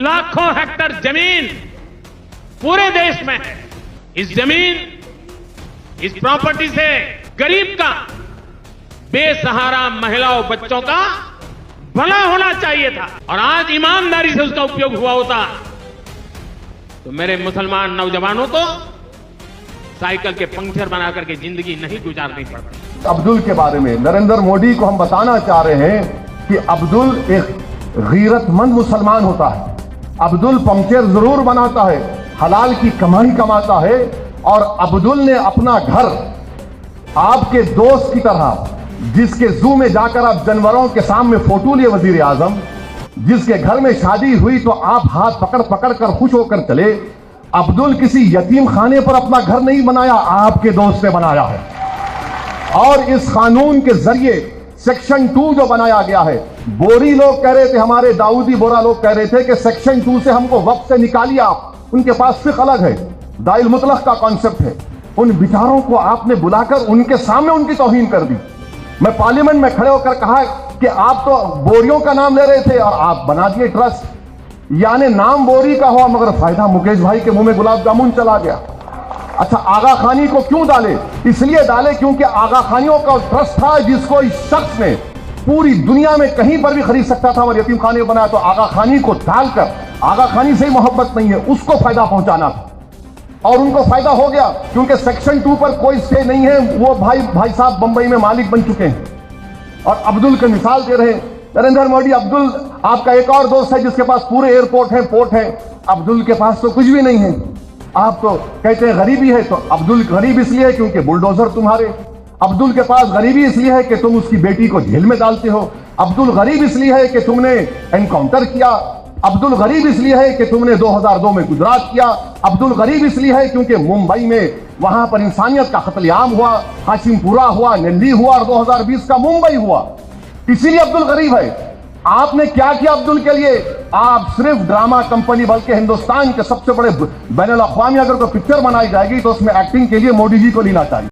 लाखों हेक्टर जमीन पूरे देश में है। इस जमीन, इस प्रॉपर्टी से गरीब का, बेसहारा महिलाओं बच्चों का भला होना चाहिए था और आज ईमानदारी से उसका उपयोग हुआ होता तो मेरे मुसलमान नौजवानों को साइकिल के पंक्चर बना करके जिंदगी नहीं गुजारनी पड़ती। अब्दुल के बारे में नरेंद्र मोदी को हम बताना चाह रहे हैं कि अब्दुल एक गैरतमंद मुसलमान होता है। अब्दुल पंक्चर जरूर बनाता है, हलाल की कमाई कमाता है और अब्दुल ने अपना घर आपके दोस्त की तरह, जिसके जू में जाकर आप जानवरों के सामने फोटो लिए वजीर आजम, जिसके घर में शादी हुई तो आप हाथ पकड़ पकड़ कर खुश होकर चले, अब्दुल किसी यतीम खाने पर अपना घर नहीं बनाया, आपके दोस्त ने बनाया है। और इस कानून के जरिए सेक्शन 2 जो बनाया गया है, बोरी लोग कह रहे थे, हमारे दाऊदी बोरा लोग कह रहे थे कि सेक्शन 2 से हमको वक्त से निकालिए आप, उनके पास फिक्र अलग है, दाइल मुतलक का कॉन्सेप्ट है। उन बेचारों को आपने बुलाकर उनके सामने उनकी तौहीन कर दी। मैं पार्लियामेंट में खड़े होकर कहा कि आप तो बोरियों का नाम ले रहे थे और आप बना दिए ट्रस्ट, यानी नाम बोरी का हुआ मगर फायदा मुकेश भाई के मुंह में गुलाब जामुन चला गया। अच्छा, आगा खानी को क्यों डाले? इसलिए डाले क्योंकि आगा खानियों का ट्रस्ट था जिसको इस शख्स ने पूरी दुनिया में कहीं पर भी खरीद सकता था और यतीम खाने बनाया, तो आगा खानी को डालकर, आगा खानी से ही मोहब्बत नहीं है, उसको फायदा पहुंचाना था और उनको फायदा हो गया क्योंकि सेक्शन 2 पर कोई स्टे नहीं है। वो भाई साहब बंबई में मालिक बन चुके हैं और अब्दुल की मिसाल दे रहे हैं। नरेंद्र मोदी, अब्दुल आपका एक और दोस्त है जिसके पास पूरे एयरपोर्ट है, पोर्ट है, अब्दुल के पास तो कुछ भी नहीं है। आप तो कहते हैं गरीबी है, तो अब्दुल गरीब इसलिए है क्योंकि बुलडोजर तुम्हारे। अब्दुल के पास गरीबी इसलिए है कि तुम उसकी बेटी को जेल में डालते हो। अब्दुल गरीब इसलिए है कि तुमने एनकाउंटर किया। अब्दुल गरीब इसलिए है कि तुमने 2002 में गुजरात किया। अब्दुल गरीब इसलिए है क्योंकि मुंबई में वहां पर इंसानियत का कत्लेआम हुआ, हाशिमपुरा हुआ, दिल्ली हुआ और 2020 का मुंबई हुआ, इसीलिए अब्दुल गरीब है। आपने क्या किया अब्दुल के लिए? आप सिर्फ ड्रामा कंपनी, बल्कि हिंदुस्तान के सबसे बड़े बैनुल अक़वामी अगर कोई पिक्चर बनाई जाएगी तो उसमें एक्टिंग के लिए मोदी जी को लेना चाहिए।